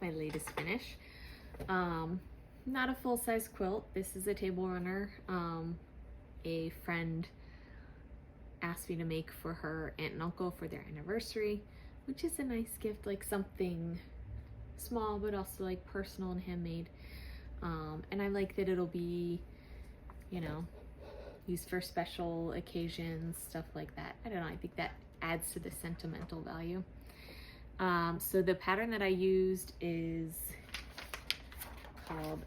my latest finish. Not a full-size quilt. This is a table runner. A friend asked me to make for her aunt and uncle for their anniversary, which is a nice gift, like something small but also like personal and handmade. And I like that it'll be, you know, used for special occasions, stuff like that. I don't know, I think that adds to the sentimental value. So the pattern that I used is called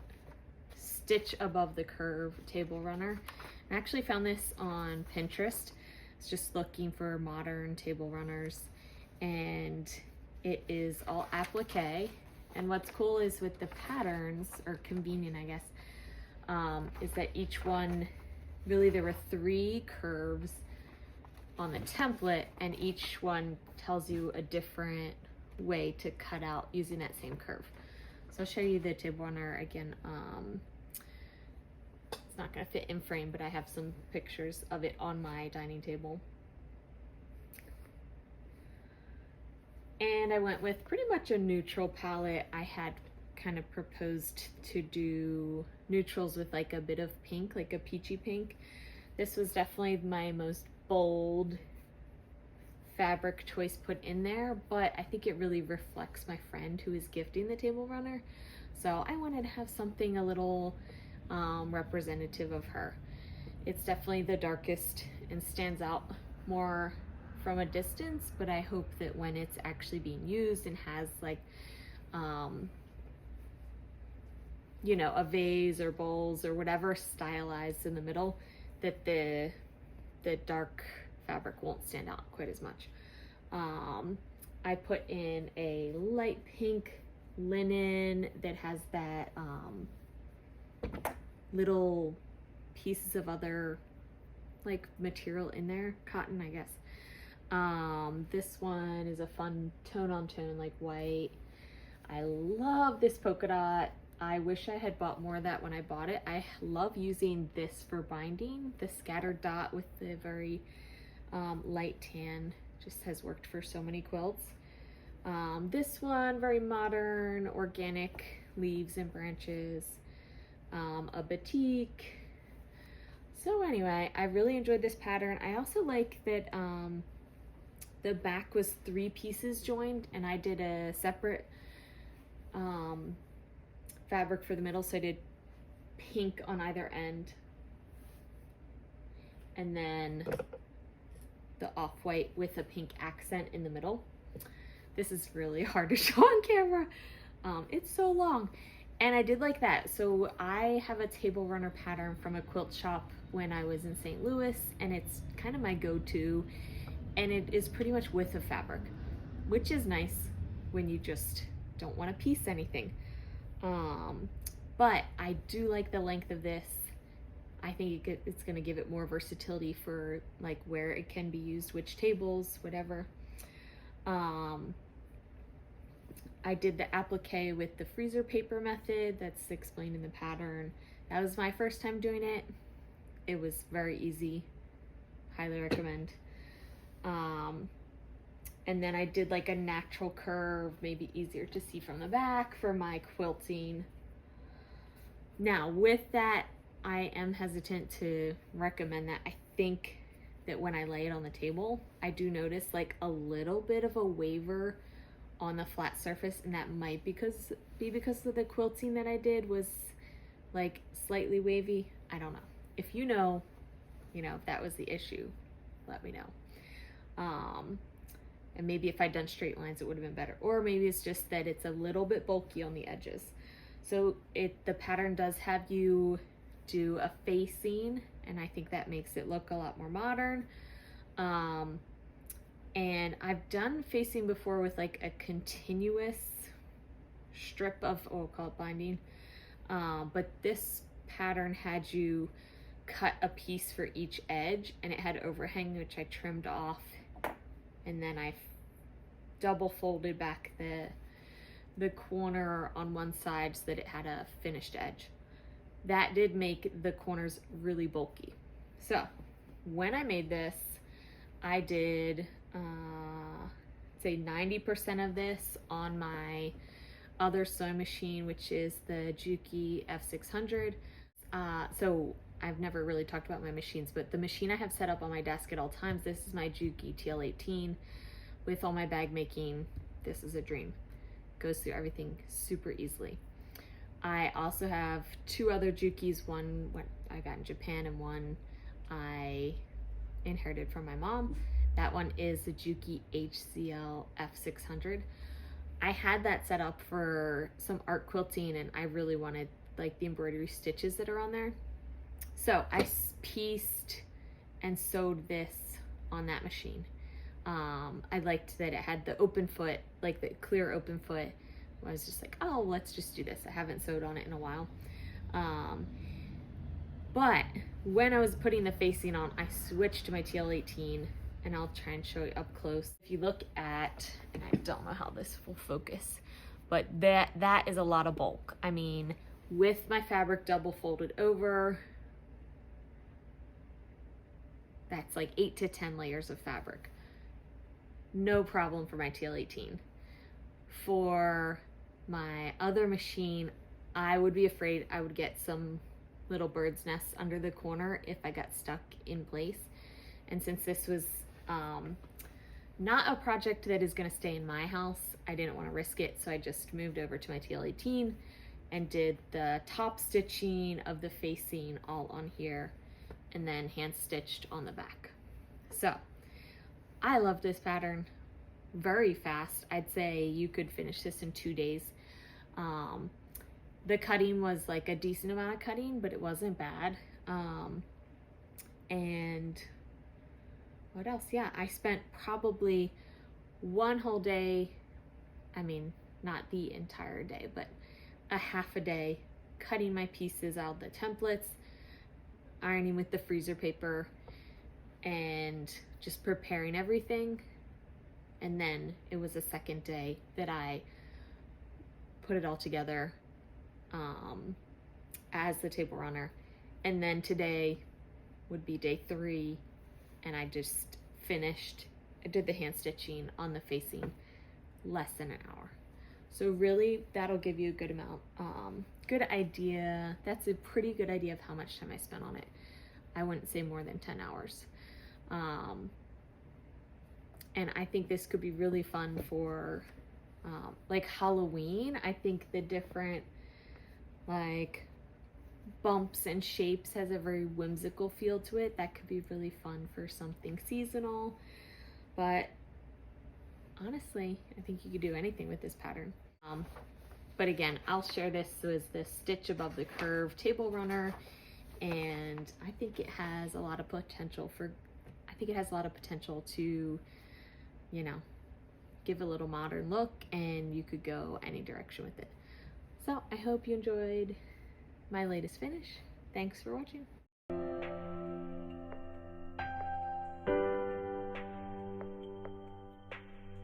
Stitch Above the Curve Table Runner. I actually found this on Pinterest. It's just looking for modern table runners, and it is all applique. And what's cool is with the patterns, or convenient I guess, is that each one, really there were 3 curves on the template, and each one tells you a different way to cut out using that same curve. So I'll show you the table runner again. It's not gonna fit in frame, but I have some pictures of it on my dining table. And I went with pretty much a neutral palette. I had kind of proposed to do neutrals with like a bit of pink, like a peachy pink. This was definitely my most bold fabric choice put in there, but I think it really reflects my friend who is gifting the table runner. So I wanted to have something a little representative of her. It's definitely the darkest and stands out more from a distance, but I hope that when it's actually being used and has like you know, a vase or bowls or whatever stylized in the middle, that the dark fabric won't stand out quite as much. I put in a light pink linen that has that little pieces of other like material in there, cotton I guess. This one is a fun tone on tone, like white. I love this polka dot. I wish I had bought more of that when I bought it. I love using this for binding. The scattered dot with the very light tan just has worked for so many quilts. This one, very modern, organic leaves and branches, a batik. So anyway, I really enjoyed this pattern. I also like that the back was 3 pieces joined, and I did a separate fabric for the middle, so I did pink on either end, and then the off-white with a pink accent in the middle. This is really hard to show on camera. It's so long. And I did like that. So I have a table runner pattern from a quilt shop when I was in St. Louis, and it's kind of my go-to, and it is pretty much width of fabric, which is nice when you just don't want to piece anything. But I do like the length of this. I think it's going to give it more versatility for like where it can be used, which tables, whatever. I did the applique with the freezer paper method that's explained in the pattern. That was my first time doing it. It was very easy. Highly recommend. And then I did like a natural curve, maybe easier to see from the back for my quilting. Now with that, I am hesitant to recommend that. I think that when I lay it on the table, I do notice like a little bit of a waver on the flat surface, and that might be because of the quilting that I did was like slightly wavy. I don't know. If you know, if that was the issue, let me know. And maybe if I'd done straight lines, it would have been better. Or maybe it's just that it's a little bit bulky on the edges. So the pattern does have you do a facing, and I think that makes it look a lot more modern. And I've done facing before with like a continuous strip of, we'll call it binding. But this pattern had you cut a piece for each edge, and it had overhang, which I trimmed off. And then I double folded back the corner on one side so that it had a finished edge. That did make the corners really bulky. So when I made this, I did say 90% of this on my other sewing machine, which is the Juki F600. So I've never really talked about my machines, but the machine I have set up on my desk at all times, this is my Juki TL18. With all my bag making, this is a dream. Goes through everything super easily. I also have two other Jukis, one I got in Japan and one I inherited from my mom. That one is the Juki HCL F600. I had that set up for some art quilting, and I really wanted like the embroidery stitches that are on there. So I pieced and sewed this on that machine. I liked that it had the open foot, like the clear open foot. I was just like, oh, let's just do this. I haven't sewed on it in a while. But when I was putting the facing on, I switched to my TL18, and I'll try and show you up close. If you look at, and I don't know how this will focus, but that is a lot of bulk. I mean, with my fabric double folded over, that's like 8 to 10 layers of fabric. No problem for my TL18. For my other machine, I would be afraid I would get some little bird's nests under the corner if I got stuck in place. And since this was not a project that is going to stay in my house, I didn't want to risk it, so I just moved over to my TL18 and did the top stitching of the facing all on here, and then hand stitched on the back. So I love this pattern. Very fast. I'd say you could finish this in 2 days. The cutting was like a decent amount of cutting, but it wasn't bad. And what else? Yeah, I spent probably one whole day, I mean, not the entire day, but a half a day cutting my pieces out of the templates, ironing with the freezer paper, and just preparing everything. And then it was the second day that I put it all together as the table runner. And then today would be day 3, and I just finished. I did the hand stitching on the facing less than an hour. So really, that'll give you a good amount, good idea. That's a pretty good idea of how much time I spent on it. I wouldn't say more than 10 hours. And I think this could be really fun for like Halloween. I think the different like bumps and shapes has a very whimsical feel to it. That could be really fun for something seasonal. But honestly, I think you could do anything with this pattern. But again, I'll share this as the stitch above the curve table runner, and I think it has a lot of potential to, you know, give a little modern look, and you could go any direction with it. So I hope you enjoyed my latest finish. Thanks for watching.